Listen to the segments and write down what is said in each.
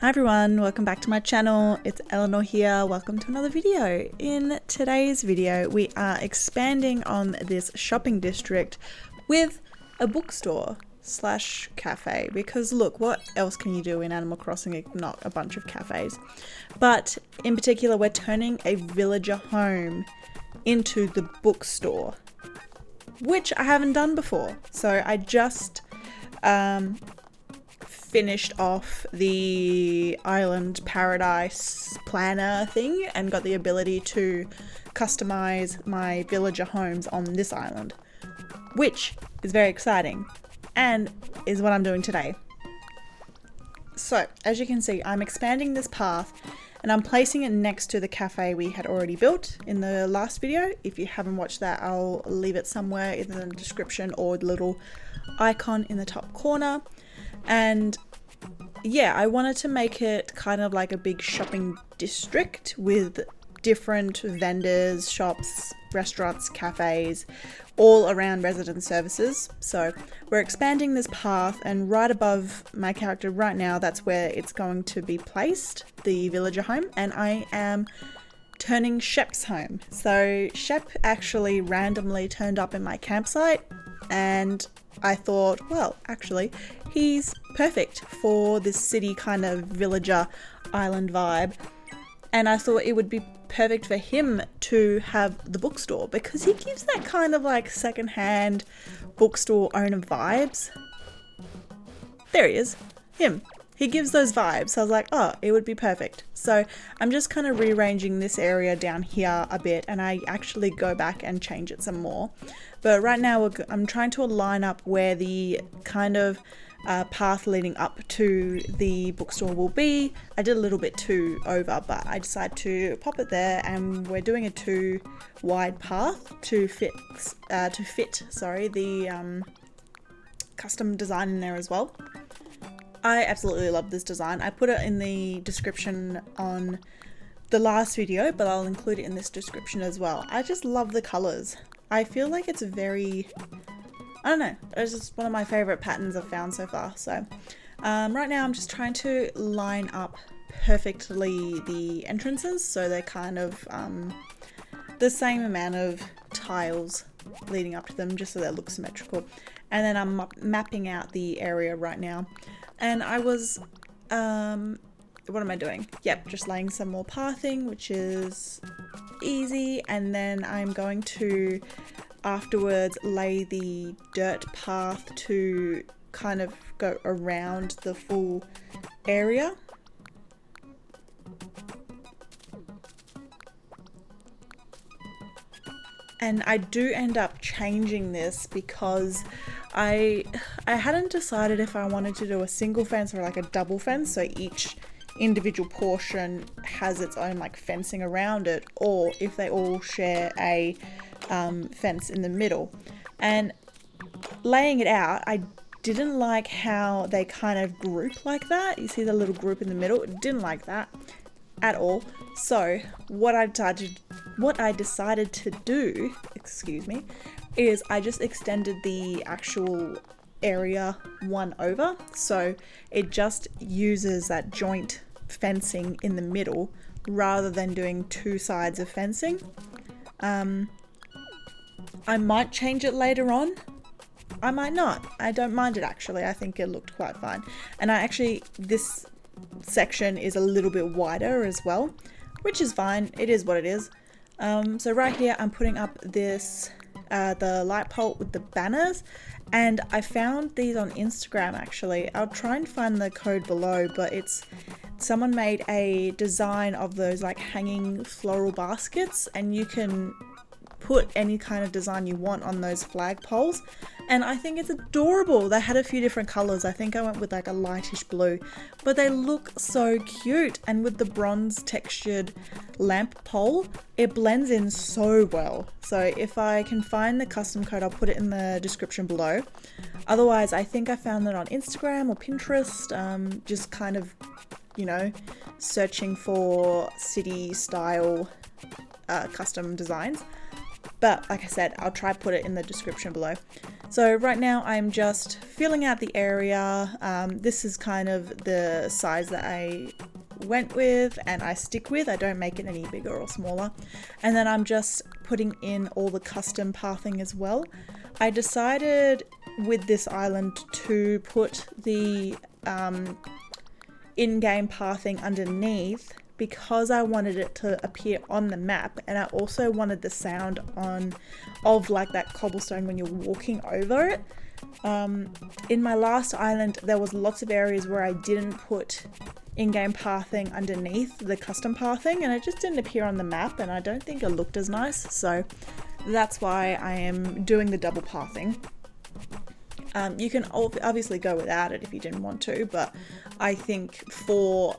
Hi everyone, welcome back to my channel. It's Eleanor here. Welcome to another video. In today's video, we are expanding on this shopping district with a bookstore slash cafe, because look, what else can you do in Animal Crossing if not a bunch of cafes? But in particular, we're turning a villager home into the bookstore, which I haven't done before. So I just finished off the island paradise planner thing and got the ability to customize my villager homes on this island, which is very exciting and is what I'm doing today. So as you can see, I'm expanding this path and I'm placing it next to the cafe we had already built in the last video. If you haven't watched that, I'll leave it somewhere in the description or the little icon in the top corner. And yeah, I wanted to make it kind of like a big shopping district with different vendors, shops, restaurants, cafes, all around resident services. So we're expanding this path, and right above my character right now, that's where it's going to be placed, the villager home, and I am turning Shep's home. So Shep actually randomly turned up in my campsite, and I thought, well, actually, he's perfect for this city kind of villager island vibe. And I thought it would be perfect for him to have the bookstore, because he gives that kind of like secondhand bookstore owner vibes. There he is, him. He gives those vibes. So I was like, oh, it would be perfect. So I'm just kind of rearranging this area down here a bit, and I actually go back and change it some more. But right now I'm trying to align up where the kind of path leading up to the bookstore will be. I did a little bit too over, but I decided to pop it there, and we're doing a too wide path to fit the custom design in there as well. I absolutely love this design. I put it in the description on the last video, but I'll include it in this description as well. I just love the colors. I feel like it's very, I don't know, it's just one of my favorite patterns I've found so far. So right now I'm just trying to line up perfectly the entrances, so they're kind of the same amount of tiles leading up to them, just so they look symmetrical. And then I'm mapping out the area right now. And I was, what am I doing? Yep, just laying some more pathing, which is easy. And then I'm going to afterwards lay the dirt path to kind of go around the full area. And I do end up changing this because I hadn't decided if I wanted to do a single fence or like a double fence, so each individual portion has its own like fencing around it, or if they all share a fence in the middle. And laying it out, I didn't like how they kind of group like that. You see the little group in the middle? Didn't like that at all. So what I decided to do, excuse me, is I just extended the actual area one over, so it just uses that joint fencing in the middle rather than doing two sides of fencing. I might change it later on. I might not. I don't mind it actually. I think it looked quite fine. And this section is a little bit wider as well, which is fine. It is what it is. So right here I'm putting up this the light pole with the banners, and I found these on Instagram actually. I'll try and find the code below, but someone made a design of those like hanging floral baskets, and you can put any kind of design you want on those flag poles, and I think it's adorable. They had a few different colors. I think I went with like a lightish blue, but they look so cute, and with the bronze textured lamp pole, it blends in so well. So if I can find the custom code, I'll put it in the description below. Otherwise, I think I found it on Instagram or Pinterest, just kind of, you know, searching for city style custom designs. But like I said, I'll try put it in the description below. So right now I'm just filling out the area. This is kind of the size that I went with and I stick with. I don't make it any bigger or smaller. And then I'm just putting in all the custom pathing as well. I decided with this island to put the in-game pathing underneath because I wanted it to appear on the map, and I also wanted the sound of like that cobblestone when you're walking over it. In my last island there was lots of areas where I didn't put in-game pathing underneath the custom pathing and it just didn't appear on the map, and I don't think it looked as nice, so that's why I am doing the double pathing. You can obviously go without it if you didn't want to, but I think for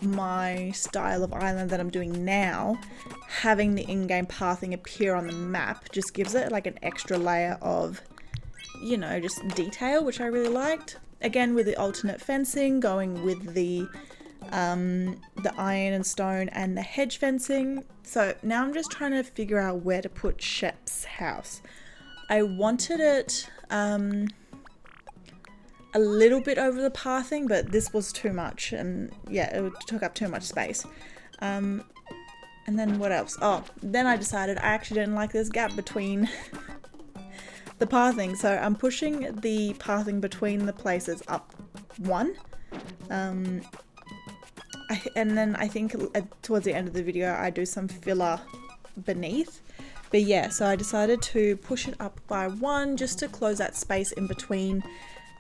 my style of island that I'm doing now, having the in-game pathing appear on the map just gives it like an extra layer of, you know, just detail, which I really liked. Again, with the alternate fencing, going with the iron and stone and the hedge fencing. So now I'm just trying to figure out where to put Shep's house. I wanted it a little bit over the pathing, but this was too much, and yeah, it took up too much space. And then what else? Oh, then I decided I actually didn't like this gap between the pathing, so I'm pushing the pathing between the places up one. And then I think towards the end of the video I do some filler beneath. But yeah, so I decided to push it up by one just to close that space in between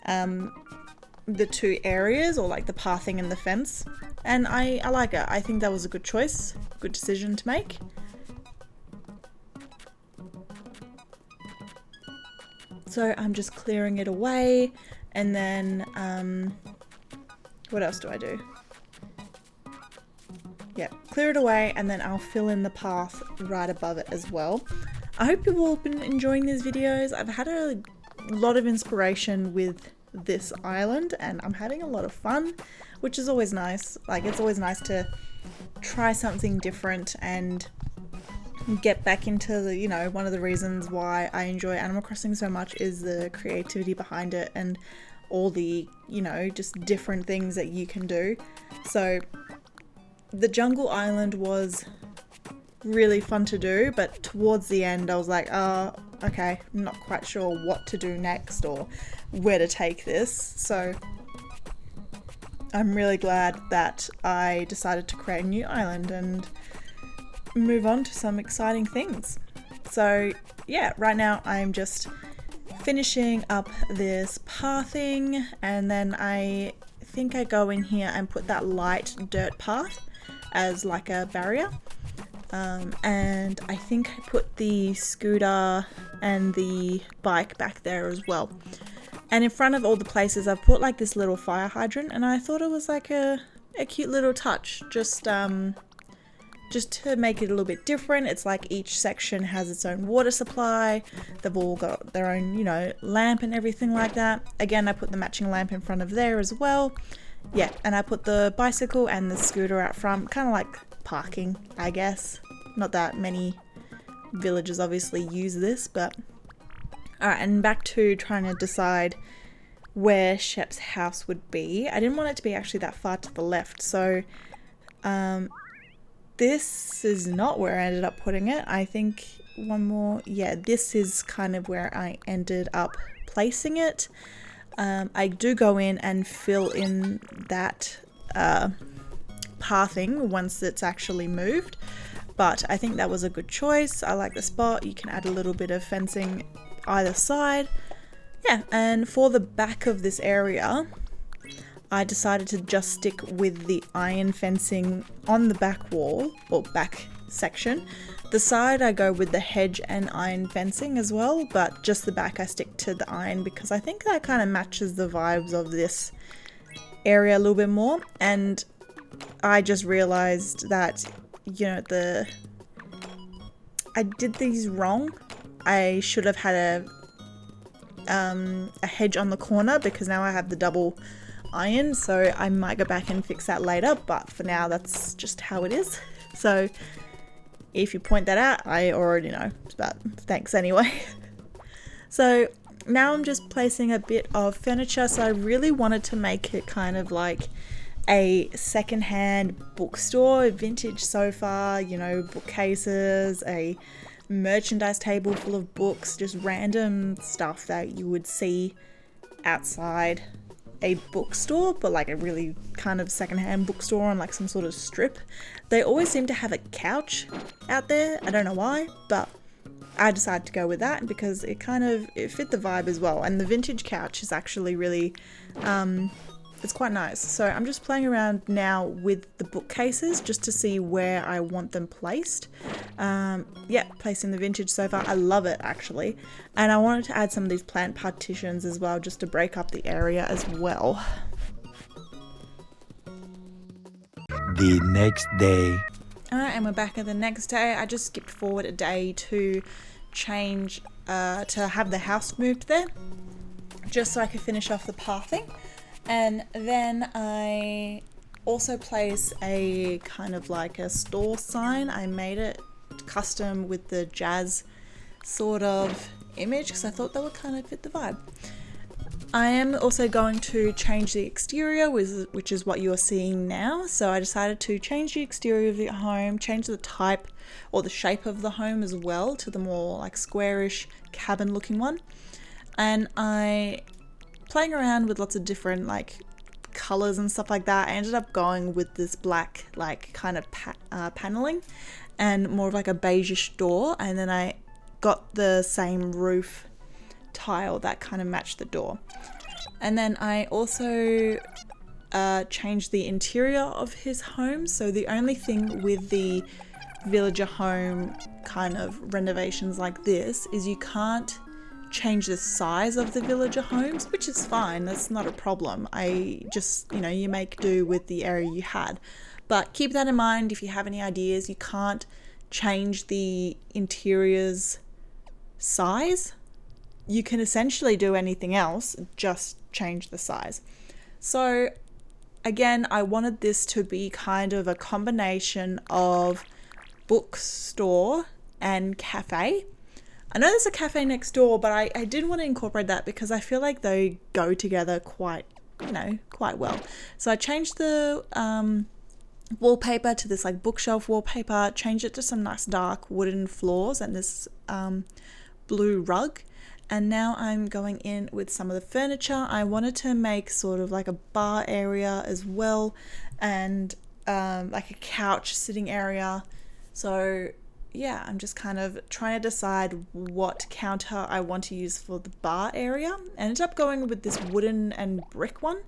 the two areas, or like the pathing and the fence, and I like it. I think that was a good choice, good decision to make. So I'm just clearing it away, and then what else do I do? Yeah, clear it away, and then I'll fill in the path right above it as well. I hope you've all been enjoying these videos. I've had a lot of inspiration with this island and I'm having a lot of fun, which is always nice. Like, it's always nice to try something different and get back into the, you know, one of the reasons why I enjoy Animal Crossing so much is the creativity behind it and all the, you know, just different things that you can do. So the jungle island was really fun to do, but towards the end I was like, okay, I'm not quite sure what to do next or where to take this. So I'm really glad that I decided to create a new island and move on to some exciting things. So yeah, right now I'm just finishing up this pathing, and then I think I go in here and put that light dirt path as like a barrier. And I think I put the scooter and the bike back there as well. And in front of all the places I've put like this little fire hydrant, and I thought it was like a cute little touch, just to make it a little bit different. It's like each section has its own water supply. They've all got their own, you know, lamp and everything like that. Again, I put the matching lamp in front of there as well. Yeah, and I put the bicycle and the scooter out front, kind of like parking, I guess. Not that many villages obviously use this, but alright, and back to trying to decide where Shep's house would be. I didn't want it to be actually that far to the left, so this is not where I ended up putting it. I think one more, yeah, this is kind of where I ended up placing it. I do go in and fill in that pathing once it's actually moved, but I think that was a good choice. I like the spot. You can add a little bit of fencing either side. Yeah, and for the back of this area, I decided to just stick with the iron fencing on the back wall, or back section. The side I go with the hedge and iron fencing as well, but just the back I stick to the iron because I think that kind of matches the vibes of this area a little bit more. And I just realized that, you know, I did these wrong. I should have had a hedge on the corner because now I have the double iron, so I might go back and fix that later, but for now that's just how it is. So if you point that out, I already know, but thanks anyway. So now I'm just placing a bit of furniture. So I really wanted to make it kind of like a secondhand bookstore, a vintage sofa, you know, bookcases, a merchandise table full of books, just random stuff that you would see outside a bookstore, but like a really kind of secondhand bookstore on like some sort of strip. They always seem to have a couch out there. I don't know why, but I decided to go with that because it fit the vibe as well. And the vintage couch is actually really it's quite nice. So I'm just playing around now with the bookcases just to see where I want them placed. Yeah, placing the vintage sofa. I love it actually. And I wanted to add some of these plant partitions as well just to break up the area as well. The next day. Alright, and we're back at the next day. I just skipped forward a day to change, to have the house moved there, just so I could finish off the pathing. And then I also place a kind of like a store sign. I made it custom with the jazz sort of image because I thought that would kind of fit the vibe. I am also going to change the exterior, which is what you're seeing now. So I decided to change the exterior of the home, change the type or the shape of the home as well to the more like squarish cabin looking one. And playing around with lots of different like colors and stuff like that, I ended up going with this black like kind of paneling and more of like a beigeish door, and then I got the same roof tile that kind of matched the door. And then I also changed the interior of his home. So the only thing with the villager home kind of renovations like this is you can't change the size of the villager homes, which is fine, that's not a problem. I just, you know, you make do with the area you had. But keep that in mind if you have any ideas. You can't change the interior's size. You can essentially do anything else, just change the size. So again, I wanted this to be kind of a combination of bookstore and cafe. I know there's a cafe next door, but I didn't want to incorporate that because I feel like they go together quite well. So I changed the wallpaper to this like bookshelf wallpaper, changed it to some nice dark wooden floors and this blue rug. And now I'm going in with some of the furniture. I wanted to make sort of like a bar area as well, and like a couch sitting area. So yeah, I'm just kind of trying to decide what counter I want to use for the bar area. I ended up going with this wooden and brick one.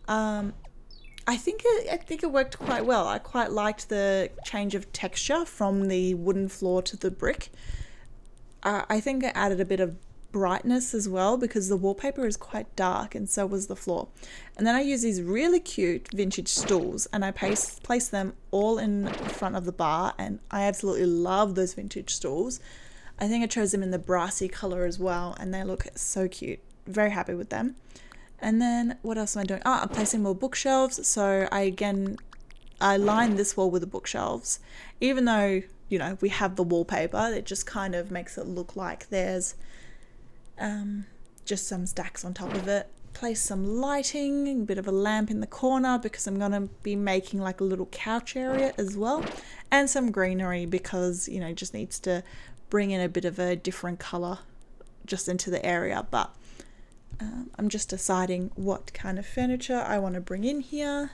I think it worked quite well. I quite liked the change of texture from the wooden floor to the brick. I think it added a bit of brightness as well because the wallpaper is quite dark and so was the floor. And then I use these really cute vintage stools and I place them all in front of the bar, and I absolutely love those vintage stools. I think I chose them in the brassy color as well and they look so cute. Very happy with them. And then what else am I doing? I'm placing more bookshelves. So I lined this wall with the bookshelves. Even though, you know, we have the wallpaper, it just kind of makes it look like there's just some stacks on top of it. Place some lighting, a bit of a lamp in the corner because I'm going to be making like a little couch area as well, and some greenery because, you know, it just needs to bring in a bit of a different color just into the area. But I'm just deciding what kind of furniture I want to bring in here.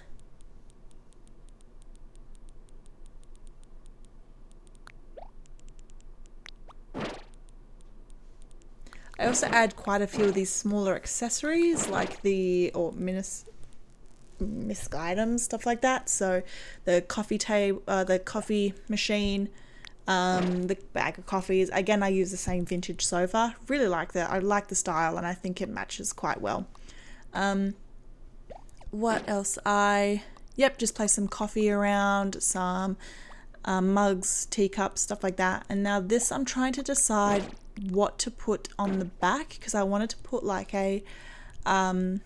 I also add quite a few of these smaller accessories like misc items, stuff like that. So the coffee table, the coffee machine, the bag of coffees. Again, I use the same vintage sofa. Really like that. I like the style and I think it matches quite well. What else? Just place some coffee around, some mugs, teacups, stuff like that. And now this, I'm trying to decide what to put on the back because I wanted to put like a kind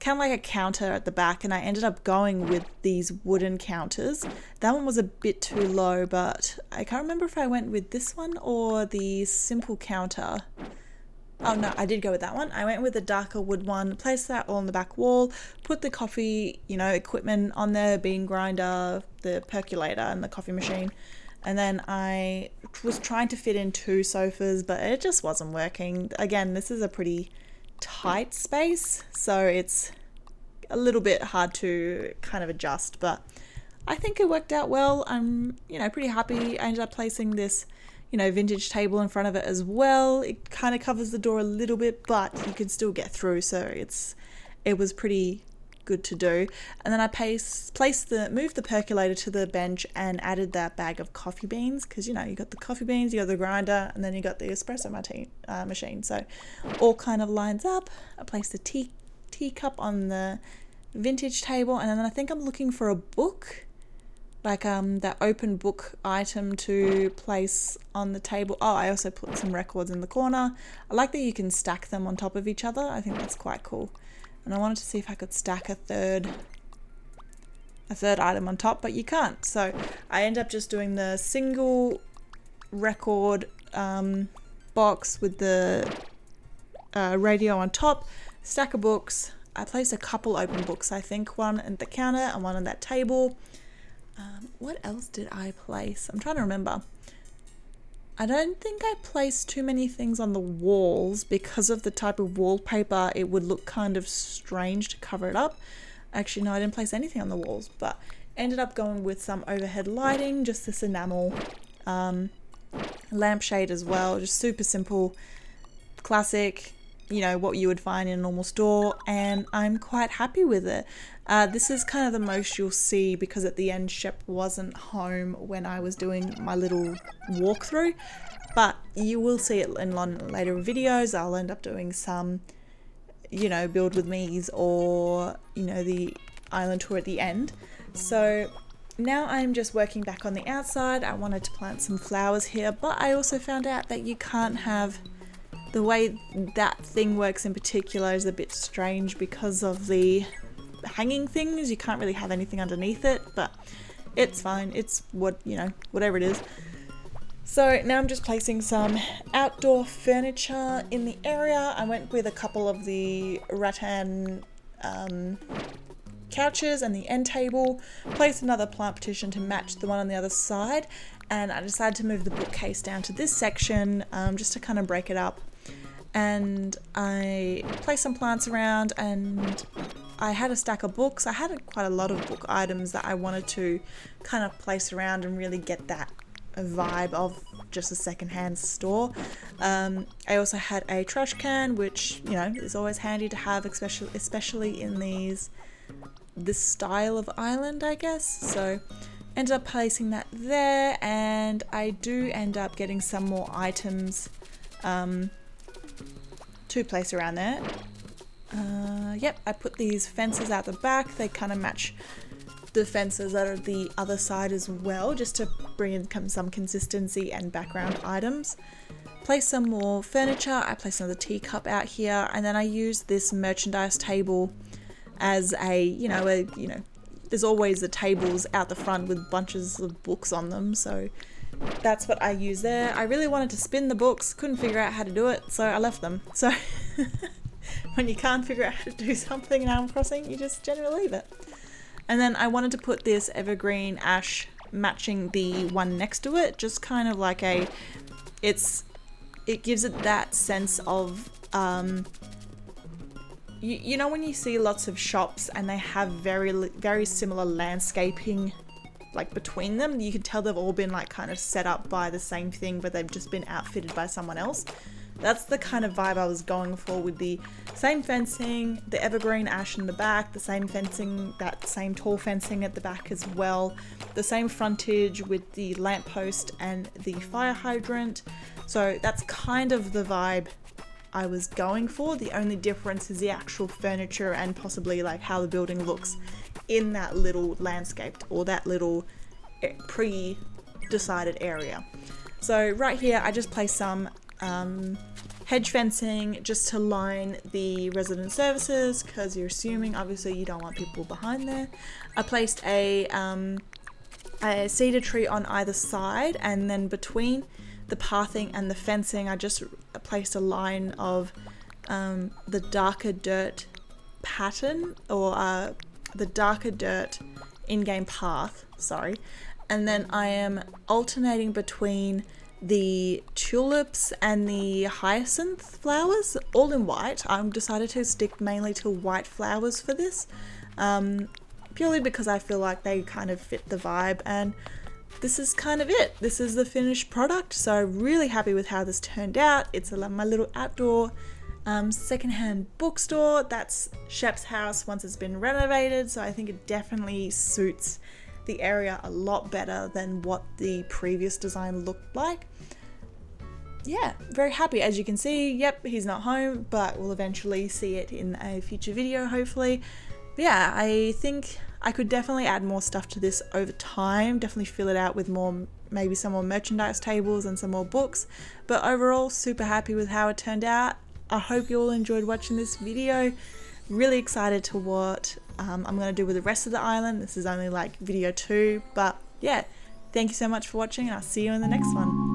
of like a counter at the back, and I ended up going with these wooden counters. That one was a bit too low, but I can't remember if I went with this one or the simple counter. Oh no, I did go with that one. I went with the darker wood one, placed that all on the back wall, put the coffee, equipment on there, bean grinder, the percolator and the coffee machine. And then I was trying to fit in 2 sofas, but it just wasn't working. Again, this is a pretty tight space, so it's a little bit hard to kind of adjust, but I think it worked out well. I'm, pretty happy. I ended up placing this, vintage table in front of it as well. It kind of covers the door a little bit, but you can still get through, so it was pretty good to do. And then I moved the percolator to the bench and added that bag of coffee beans, because you got the coffee beans, you got the grinder, and then you got the espresso machine, so all kind of lines up. I placed a teacup on the vintage table, and then I think I'm looking for a book, like that open book item to place on the table. Oh, I also put some records in the corner. I like that you can stack them on top of each other. I think that's quite cool. And I wanted to see if I could stack a third item on top, but you can't. So I end up just doing the single record box with the radio on top, stack of books. I placed a couple open books, I think, one at the counter and one on that table. What else did I place? I'm trying to remember. I don't think I placed too many things on the walls because of the type of wallpaper. It would look kind of strange to cover it up. Actually, no, I didn't place anything on the walls, but ended up going with some overhead lighting, just this enamel lampshade as well. Just super simple, classic, what you would find in a normal store, and I'm quite happy with it. This is kind of the most you'll see, because at the end Shep wasn't home when I was doing my little walkthrough, but you will see it in later videos. I'll end up doing some, build with me's or, the island tour at the end. So now I'm just working back on the outside. I wanted to plant some flowers here, but I also found out that you can't have, the way that thing works in particular is a bit strange because of the hanging things. You can't really have anything underneath it, but it's fine. It's whatever it is. So now I'm just placing some outdoor furniture in the area. I went with a couple of the rattan couches and the end table, placed another plant petition to match the one on the other side, and I decided to move the bookcase down to this section just to kind of break it up. And I placed some plants around, and I had a stack of books. I had quite a lot of book items that I wanted to kind of place around and really get that vibe of just a secondhand store. I also had a trash can, which is always handy to have, especially in this style of island, I guess. So ended up placing that there, and I do end up getting some more items to place around there. Yep, I put these fences out the back. They kind of match the fences that are the other side as well, just to bring in some consistency and background items. Place some more furniture. I placed another teacup out here, and then I used this merchandise table as there's always the tables out the front with bunches of books on them, so that's what I use there. I really wanted to spin the books, couldn't figure out how to do it, so I left them. So when you can't figure out how to do something in Animal Crossing, you just generally leave it. And then I wanted to put this evergreen ash matching the one next to it, just kind of like it gives it that sense of when you see lots of shops and they have very, very similar landscaping like between them, you can tell they've all been like kind of set up by the same thing, but they've just been outfitted by someone else. That's the kind of vibe I was going for, with the same fencing, the evergreen ash in the back, the same fencing, that same tall fencing at the back as well, the same frontage with the lamppost and the fire hydrant. So that's kind of the vibe I was going for. The only difference is the actual furniture and possibly like how the building looks in that little landscape or that little pre-decided area. So right here I just placed some hedge fencing just to line the resident services, because you're assuming obviously you don't want people behind there. I placed a cedar tree on either side, and then between the pathing and the fencing, I just placed a line of the darker dirt pattern, or the darker dirt in-game path, sorry. And then I am alternating between the tulips and the hyacinth flowers, all in white. I've decided to stick mainly to white flowers for this, purely because I feel like they kind of fit the vibe, and this is kind of it. This is the finished product, so really happy with how this turned out. It's my little outdoor secondhand bookstore. That's Shep's house once it's been renovated, so I think it definitely suits the area a lot better than what the previous design looked like. Yeah, very happy. As you can see, yep, he's not home, but we'll eventually see it in a future video, hopefully. But yeah, I think I could definitely add more stuff to this over time, definitely fill it out with more, maybe some more merchandise tables and some more books, but overall super happy with how it turned out. I hope you all enjoyed watching this video. Really excited to what I'm going to do with the rest of the island. This is only like video 2, but yeah, thank you so much for watching, and I'll see you in the next one.